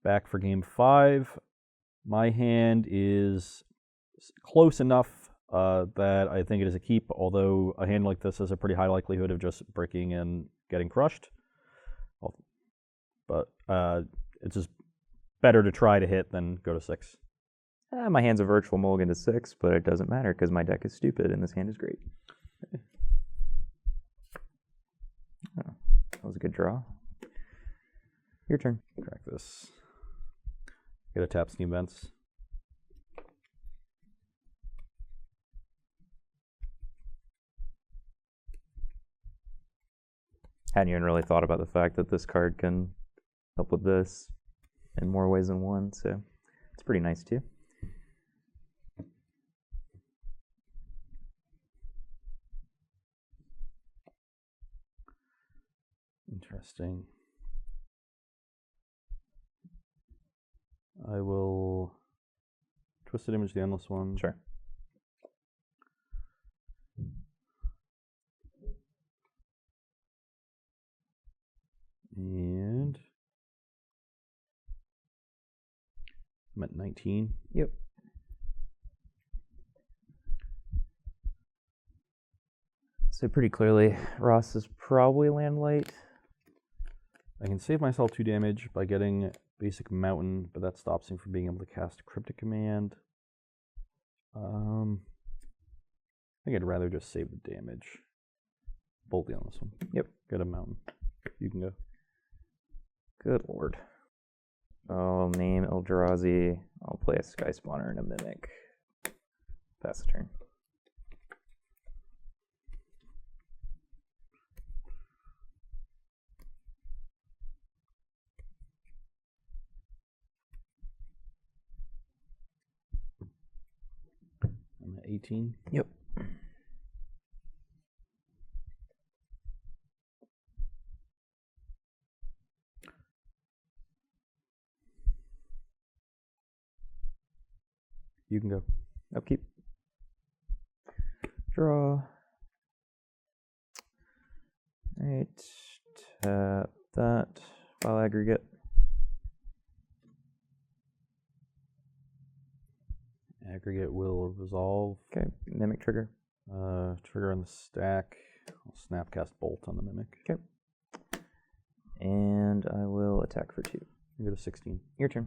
back for game 5. My hand is close enough that I think it is a keep, although a hand like this has a pretty high likelihood of just breaking and getting crushed. But it's just better to try to hit than go to 6. My hand's a virtual mulligan to 6, but it doesn't matter because my deck is stupid and this hand is great. Oh, that was a good draw. Your turn. Crack this. Get a tap Steam Vents. Hadn't even really thought about the fact that this card can help with this in more ways than one, so it's pretty nice too. Interesting. I will Twisted Image the Endless One. Sure. And I'm at 19. Yep. So pretty clearly, Ross is probably land light. I can save myself 2 damage by getting basic Mountain, but that stops him from being able to cast Cryptic Command. I think I'd rather just save the damage. Boldly on this one. Yep. Get a Mountain. You can go. Good lord. I'll name Eldrazi. I'll play a Sky Spawner and a Mimic. Pass the turn. I'm at 18. Yep. You can go. Upkeep. Draw. Right. Tap that. File aggregate. Aggregate will resolve. Okay. Mimic trigger. Trigger on the stack. I'll Snapcast Bolt on the Mimic. Okay. And I will attack for 2. You go to 16. Your turn.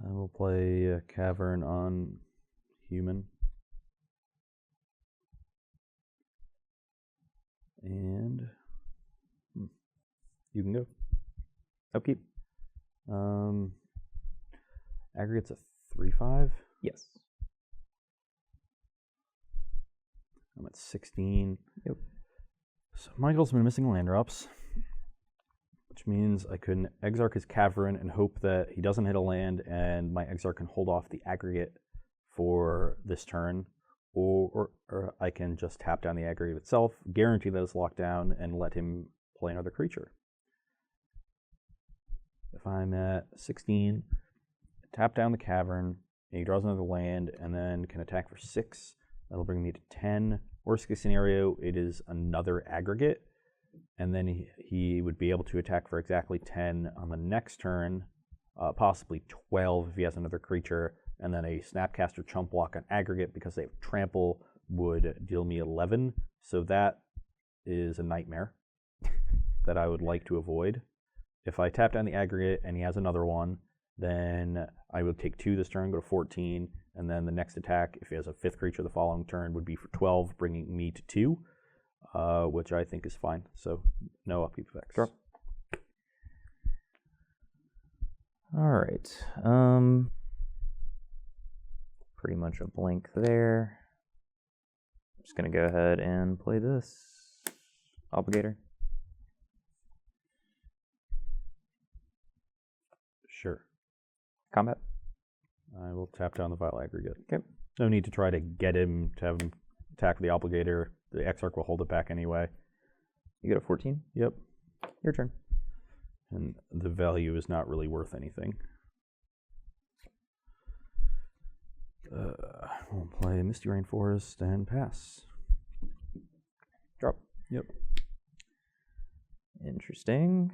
I will play a Cavern on Human. And you can go. Upkeep. Aggregate's a 3/5. Yes. I'm at 16. Yep. So Michael's been missing land drops, which means I can Exarch his Cavern and hope that he doesn't hit a land and my Exarch can hold off the aggregate for this turn, or I can just tap down the aggregate itself, guarantee that it's locked down, and let him play another creature. If I'm at 16, tap down the Cavern, and he draws another land, and then can attack for 6. That'll bring me to 10. Worst case scenario, it is another aggregate, and then he would be able to attack for exactly 10 on the next turn, possibly 12 if he has another creature, and then a Snapcaster Chump Block on aggregate because they have Trample would deal me 11. So that is a nightmare that I would like to avoid. If I tap down the aggregate and he has another one, then I would take 2 this turn, go to 14, and then the next attack, if he has a 5th creature the following turn, would be for 12, bringing me to 2, which I think is fine. So no upkeep effects. Sure. All right. Pretty much a blank there. I'm just going to go ahead and play this. Obligator. Sure. Combat. I will tap down the Vile Aggregate. Okay. No need to try to get him to have him attack the Obligator. The Exarch will hold it back anyway. You go to 14? Yep. Your turn. And the value is not really worth anything. We'll play Misty Rainforest and pass. Yep. Interesting.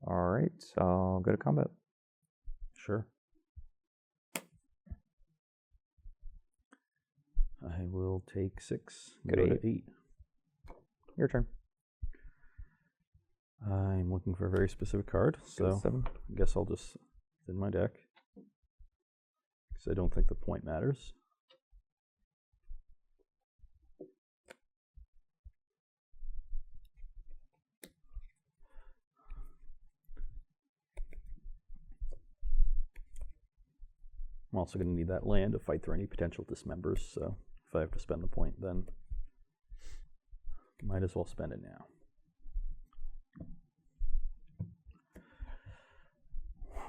All right, I'll go to combat. Sure. I will take 6. Go to 8. Your turn. I'm looking for a very specific card, so 7. I guess I'll just in my deck because I don't think the point matters. I'm also going to need that land to fight through any potential dismembers, so if I have to spend the point, then might as well spend it now.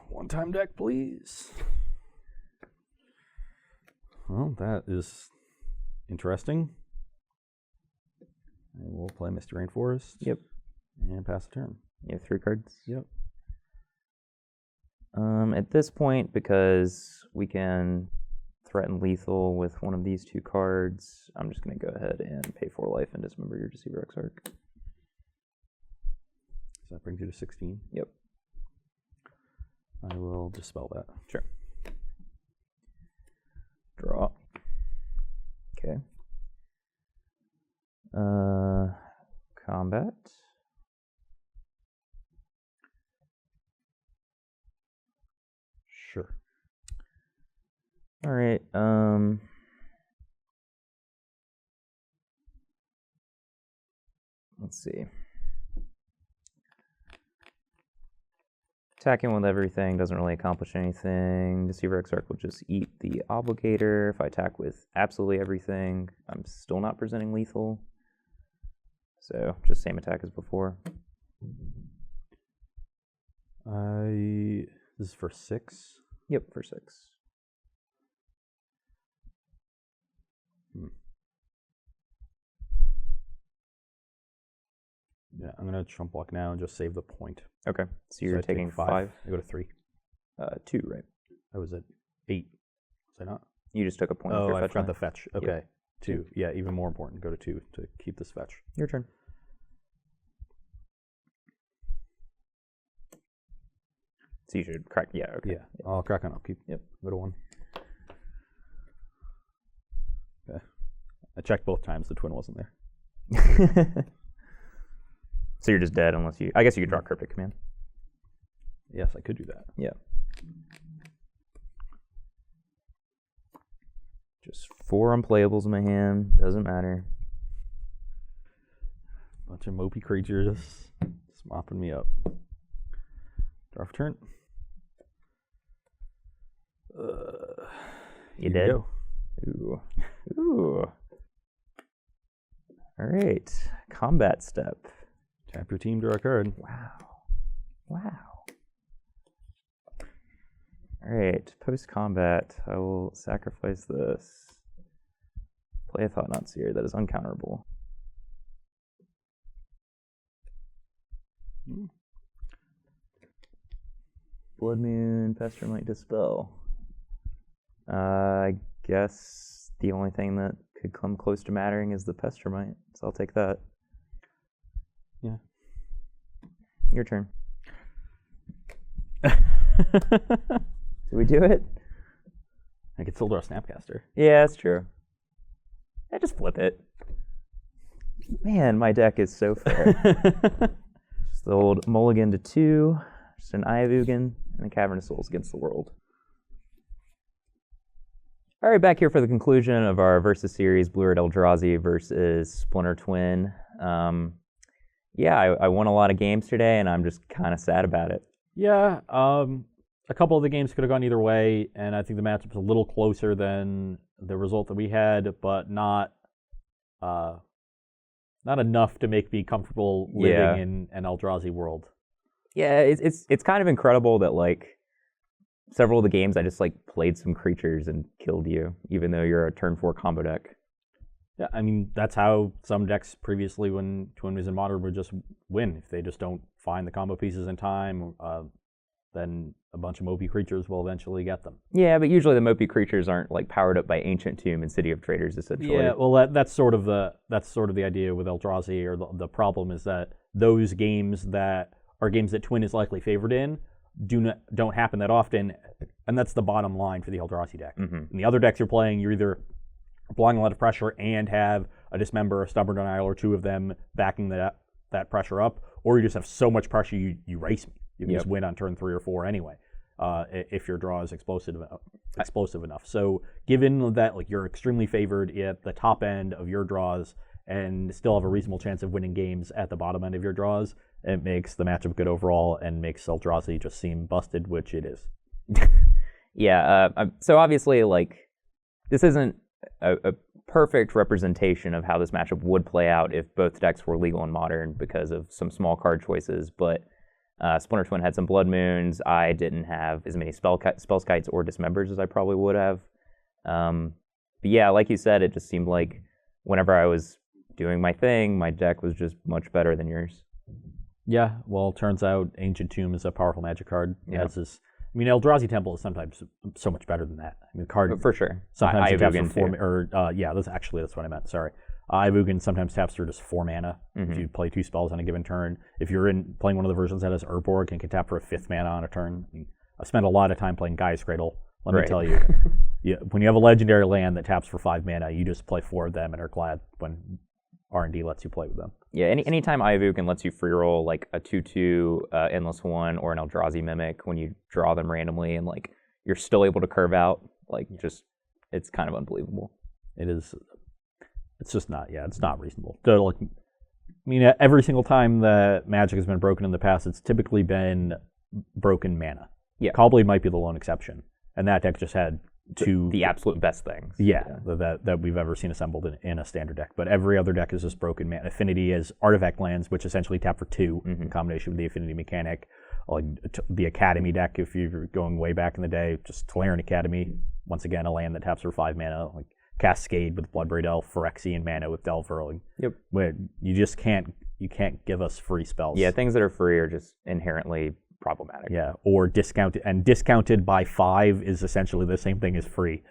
One-time deck, please. Well, that is interesting. I will play Misty Rainforest. Yep. And pass the turn. You have 3 cards? Yep. At this point, because we can threaten lethal with one of these 2 cards, I'm just going to go ahead and pay 4 life and dismember your Deceiver Exarch. So that brings you to 16? Yep. I will dispel that. Sure. Draw. Okay. Combat. Sure. All right. Let's see. Attacking with everything doesn't really accomplish anything. Deceiver Exarch will just eat the Obligator. If I attack with absolutely everything, I'm still not presenting lethal. So just same attack as before. This is for 6? Yep, for 6. Yeah, I'm going to trump block now and just save the point. Okay, so you're taking 5. I go to 3. 2, right? I was at 8. Was I not? You just took a point. Oh, I I forgot the fetch. Okay. Yep. 2. Yeah, even more important. Go to 2 to keep this fetch. Your turn. So you should crack. Yeah, okay. Yeah, I'll crack on. I'll keep. Yep. Go to 1. Okay. I checked both times. The twin wasn't there. So you're just dead unless you... I guess you could draw Cryptic Command. Yes, I could do that. Yeah. Just 4 unplayables in my hand. Doesn't matter. Bunch of mopey creatures just mopping me up. Draw for turn. You dead? Go. Ooh. Ooh. All right. Combat step. Tap your team, draw a card. Wow. Wow. All right. Post-combat, I will sacrifice this. Play a Thought-Knot Seer that is uncounterable. Blood Moon, Pestermite, Dispel. I guess the only thing that could come close to mattering is the Pestermite, so I'll take that. Yeah. Your turn. Did we do it? I could still draw a Snapcaster. Yeah, that's true. I just flip it. Man, my deck is so fair. Just the old mulligan to 2, just an Eye of Ugin, and a Cavern of Souls against the world. All right, back here for the conclusion of our Versus series, Blue Red Eldrazi versus Splinter Twin. Yeah, I won a lot of games today, and I'm just kind of sad about it. Yeah, a couple of the games could have gone either way, and I think the matchup's a little closer than the result that we had, but not enough to make me comfortable living in an Eldrazi world. Yeah, it's kind of incredible that like several of the games I just like played some creatures and killed you, even though you're a turn 4 combo deck. Yeah, I mean that's how some decks previously, when Twin was in Modern, would just win if they just don't find the combo pieces in time. Then a bunch of mopey creatures will eventually get them. Yeah, but usually the mopey creatures aren't like powered up by Ancient Tomb and City of Traders, essentially. Yeah, well, that's sort of the idea with Eldrazi, or the problem is that those games that are games that Twin is likely favored in don't happen that often, and that's the bottom line for the Eldrazi deck. In the other decks you're playing, you're either applying a lot of pressure and have a Dismember, a Stubborn Denial, or two of them backing that pressure up, or you just have so much pressure you race me. You can just win on turn 3 or 4 anyway, if your draw is explosive enough. So given that like you're extremely favored at the top end of your draws and still have a reasonable chance of winning games at the bottom end of your draws, it makes the matchup good overall and makes Eldrazi just seem busted, which it is. Yeah, so obviously, like, this isn't a perfect representation of how this matchup would play out if both decks were legal and modern because of some small card choices, but Splinter Twin had some Blood Moons. I didn't have as many Spellskites or Dismembers as I probably would have. But yeah, like you said, it just seemed like whenever I was doing my thing, my deck was just much better than yours. Yeah, well, it turns out Ancient Tomb is a powerful Magic card. Yeah. Eldrazi Temple is sometimes so much better than that. I mean, the card for sure. sometimes it taps for 4 that's what I meant. Sorry. Ivugan sometimes taps for just 4 mana if you play 2 spells on a given turn. If you're playing one of the versions that has Urborg and can tap for a 5th mana on a turn. I mean, I've spent a lot of time playing Gaia's Cradle. Let me tell you, when you have a legendary land that taps for 5 mana, you just play 4 of them and are glad when R&D lets you play with them. Yeah, anytime Ivugan lets you free roll like a 2/2 Endless One or an Eldrazi Mimic when you draw them randomly and like you're still able to curve out, like just it's kind of unbelievable. It is. It's just not. Yeah, it's not reasonable. So, like, I mean, every single time that Magic has been broken in the past, it's typically been broken mana. Yeah, Caw-Blade might be the lone exception, and that deck just had the absolute best things. Yeah. That we've ever seen assembled in a standard deck. But every other deck is just broken mana. Affinity is artifact lands, which essentially tap for 2 in combination with the Affinity mechanic. Like the Academy deck, if you're going way back in the day, just Tolarian Academy. Once again, a land that taps for 5 mana. Like Cascade with Bloodbraid Elf, Phyrexian mana with Delver. Like, where you just can't give us free spells. Yeah, things that are free are just inherently problematic. Yeah, or discounted by 5 is essentially the same thing as free.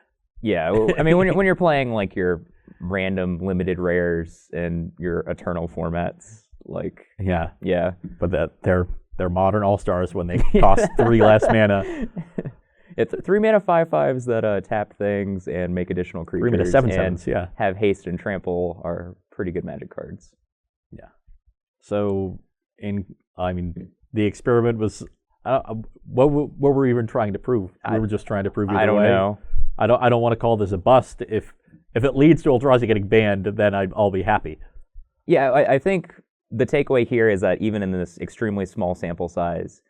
Yeah, well, I mean when you're playing like your random limited rares and your eternal formats, like yeah, but they're modern all-stars when they cost 3 less mana. It's 3 mana 5/5s that tap things and make additional creatures. 3 mana 7/7s, yeah. Have haste and trample are pretty good Magic cards. Yeah. So the experiment was what were we even trying to prove? We were just trying to prove either way. I don't know. I don't want to call this a bust. If it leads to Eldrazi getting banned, then I'll be happy. Yeah, I think the takeaway here is that even in this extremely small sample size,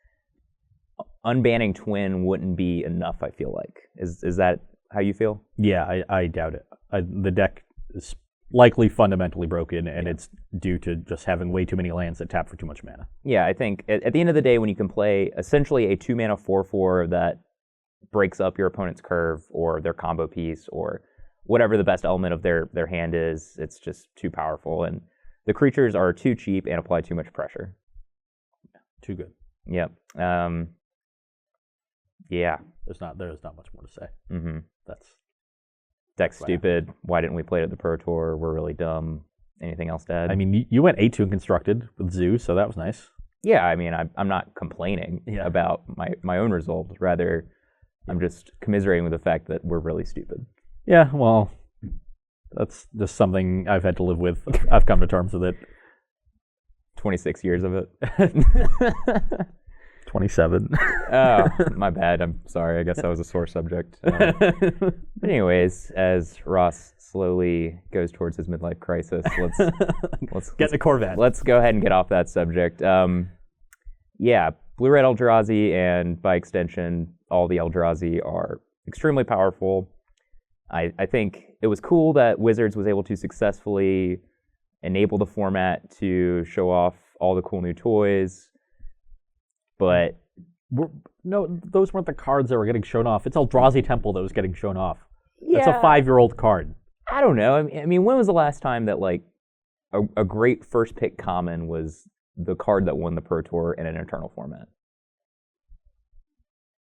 unbanning Twin wouldn't be enough, I feel like. Is that how you feel? Yeah, I doubt it. The deck is likely fundamentally broken, and it's due to just having way too many lands that tap for too much mana. Yeah, I think at the end of the day, when you can play essentially a 2 mana 4/4 that breaks up your opponent's curve or their combo piece or whatever the best element of their hand is, it's just too powerful. And the creatures are too cheap and apply too much pressure. Too good. Yep. Yeah. There's not much more to say. Mm-hmm. That's deck's stupid. Why didn't we play it at the Pro Tour? We're really dumb. Anything else to add? I mean, you went 8-2 and constructed with Zoo, so that was nice. Yeah, I mean, I'm not complaining about my own result. Rather, I'm just commiserating with the fact that we're really stupid. Yeah, well, that's just something I've had to live with. I've come to terms with it. 26 years of it. 27. Oh, my bad. I'm sorry. I guess that was a sore subject. Anyways, as Ross slowly goes towards his midlife crisis, let's get the Corvette. Let's go ahead and get off that subject. Yeah, Blue-Red Eldrazi and by extension, all the Eldrazi are extremely powerful. I think it was cool that Wizards was able to successfully enable the format to show off all the cool new toys. But no, those weren't the cards that were getting shown off. It's Eldrazi Temple that was getting shown off. Yeah, that's a 5-year-old card. I don't know. I mean, when was the last time that like a great first pick common was the card that won the Pro Tour in an Eternal format?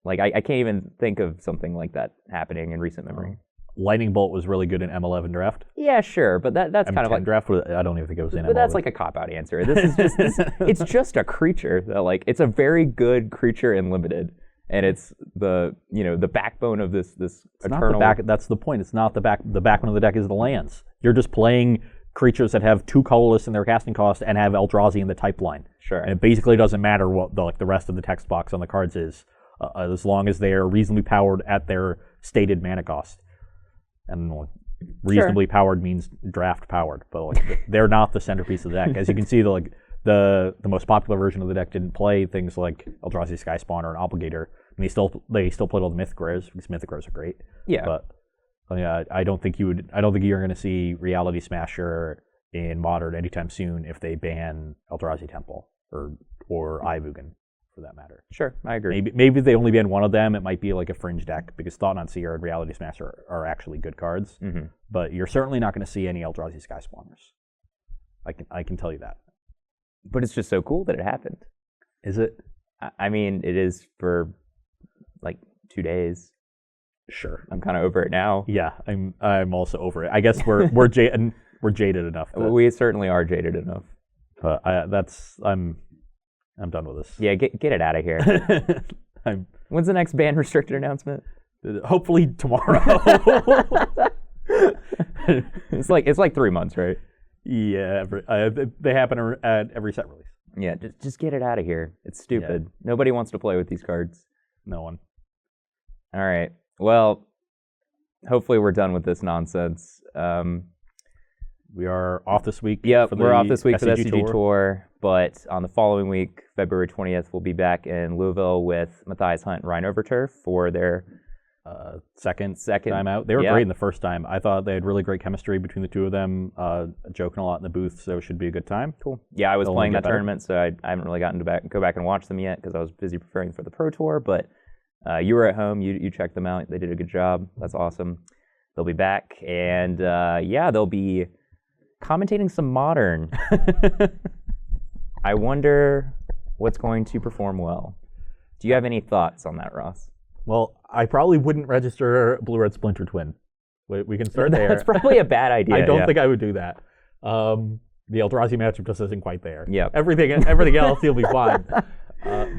Like I can't even think of something like that happening in recent memory. Lightning Bolt was really good in M11 draft. Yeah, sure, but that's kind of like draft. I don't even think it was in M11. But that's like a cop-out answer. This is just it's just a creature that like it's a very good creature in limited, and it's the backbone of this eternal. Not the back. That's the point. It's not the backbone of the deck is the lands. You're just playing creatures that have 2 colorless in their casting cost and have Eldrazi in the type line. Sure. And it basically doesn't matter what the rest of the text box on the cards is, as long as they are reasonably powered at their stated mana cost. And reasonably powered means draft powered, but like they're not the centerpiece of the deck. As you can see, the most popular version of the deck didn't play things like Eldrazi Sky Spawner and Obligator, and they still played all the Mythic Rares because Mythic Rares are great. Yeah, but I don't think you're going to see Reality Smasher in Modern anytime soon if they ban Eldrazi Temple or Ivugan, for that matter. Sure, I agree. Maybe if they only ban one of them, it might be like a fringe deck, because Thought on Seer and Reality Smasher are actually good cards. Mm-hmm. But you're certainly not going to see any Eldrazi Sky Spawners. I can tell you that. But it's just so cool that it happened. Is it? I mean, it is for like 2 days. Sure. I'm kind of over it now. Yeah, I'm also over it. I guess we're jaded enough. We certainly are jaded enough. But I'm done with this. Yeah, get it out of here. When's the next ban restricted announcement? Hopefully tomorrow. It's like 3 months, right? Yeah, they happen at every set release. Yeah, just get it out of here. It's stupid. Yeah. Nobody wants to play with these cards. No one. All right. Well, hopefully we're done with this nonsense. We are off this week. Yep, we're off this week for the SCG tour. But on the following week, February 20th, we'll be back in Louisville with Matthias Hunt and Ryan Overturf for their second time out. They were great in the first time. I thought they had really great chemistry between the two of them, joking a lot in the booth, so it should be a good time. Cool. Yeah, I was playing that tournament, so I haven't really gotten to go back and watch them yet because I was busy preparing for the Pro Tour, but you were at home. You checked them out. They did a good job. That's awesome. They'll be back, and they'll be commentating some Modern. I wonder what's going to perform well. Do you have any thoughts on that, Ross? Well, I probably wouldn't register Blue-Red Splinter Twin. We can start there. That's probably a bad idea. I don't think I would do that. The Eldrazi matchup just isn't quite there. Yeah. Everything else, you'll be fine.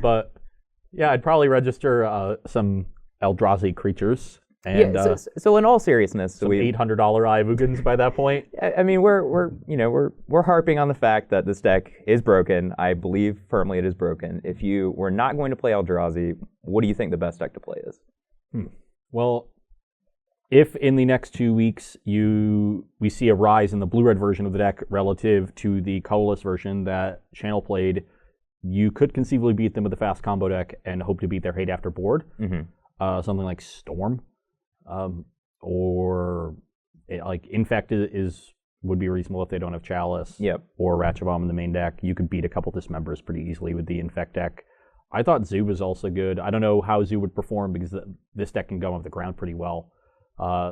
But yeah, I'd probably register some Eldrazi creatures. And, so in all seriousness, some $800 Ivugans by that point. I mean, we're harping on the fact that this deck is broken. I believe firmly it is broken. If you were not going to play Eldrazi, what do you think the best deck to play is? Well, if in the next 2 weeks we see a rise in the blue-red version of the deck relative to the colorless version that Channel played, you could conceivably beat them with a fast combo deck and hope to beat their hate after board. Mm-hmm. Something like Storm. Or like Infect would be reasonable if they don't have Chalice. Yep. Or Ratchet Bomb in the main deck. You could beat a couple Dismembers pretty easily with the Infect deck. I thought Zoo was also good. I don't know how Zoo would perform because this deck can go off the ground pretty well.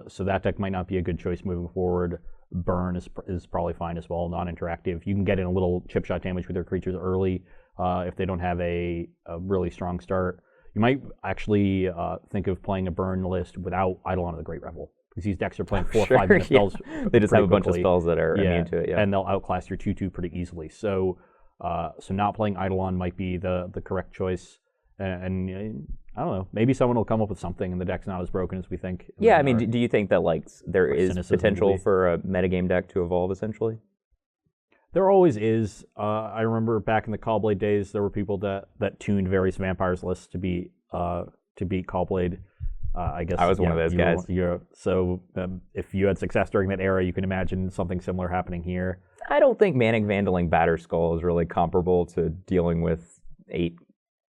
So that deck might not be a good choice moving forward. Burn is probably fine as well, non-interactive. You can get in a little chip shot damage with their creatures early if they don't have a really strong start. You might actually think of playing a burn list without Eidolon of the Great Revel, because these decks are playing 4 or 5 minute spells. They just have a bunch of spells that are immune to it, and they'll outclass your 2/2 pretty easily. So not playing Eidolon might be the correct choice. And I don't know, maybe someone will come up with something, and the deck's not as broken as we think. Yeah, I mean, do you think that there is potential for a metagame deck to evolve essentially? There always is. I remember back in the Callblade days, there were people that tuned various vampires lists to beat Callblade. I guess I was one of those guys. So if you had success during that era, you can imagine something similar happening here. I don't think Manic Vandaling Batterskull is really comparable to dealing with 8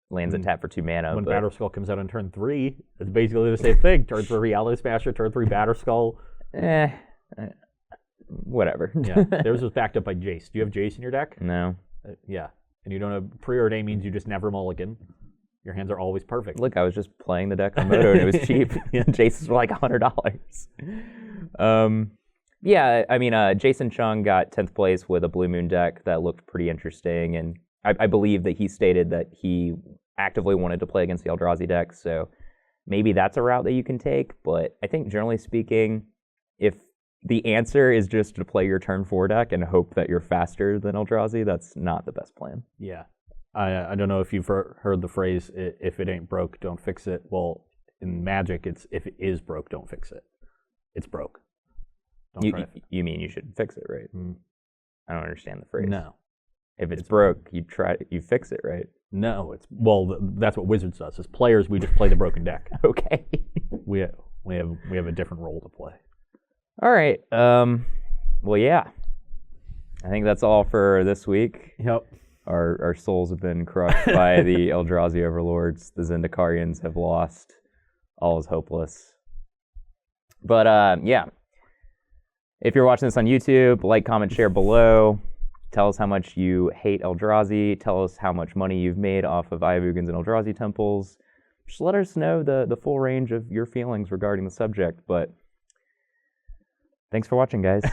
lands that tap for 2 mana. When Batterskull comes out on turn 3, it's basically the same thing. Turn 3 Reality Smasher, turn 3 Batterskull. Whatever. Yeah, theirs was backed up by Jace. Do you have Jace in your deck? No. Yeah, and you don't have Preordain means you just never mulligan. Your hands are always perfect. Look, I was just playing the deck on Moto and it was cheap. Jace's were like $100. Yeah, I mean, Jason Chung got 10th place with a Blue Moon deck that looked pretty interesting, and I believe that he stated that he actively wanted to play against the Eldrazi deck, so maybe that's a route that you can take. But I think generally speaking, if the answer is just to play your turn 4 deck and hope that you're faster than Eldrazi, that's not the best plan. Yeah. I don't know if you've heard the phrase, if it ain't broke, don't fix it. Well, in Magic, it's if it is broke, don't fix it. It's broke. You mean you should fix it, right? I don't understand the phrase. No. If it's broke, you fix it, right? No, that's what Wizards does. As players, we just play the broken deck. Okay. we have a different role to play. All right. Well, yeah. I think that's all for this week. Yep. Our souls have been crushed by the Eldrazi overlords. The Zendikarians have lost. All is hopeless. But yeah. If you're watching this on YouTube, like, comment, share below. Tell us how much you hate Eldrazi. Tell us how much money you've made off of Ayavugans and Eldrazi temples. Just let us know the full range of your feelings regarding the subject. But thanks for watching, guys.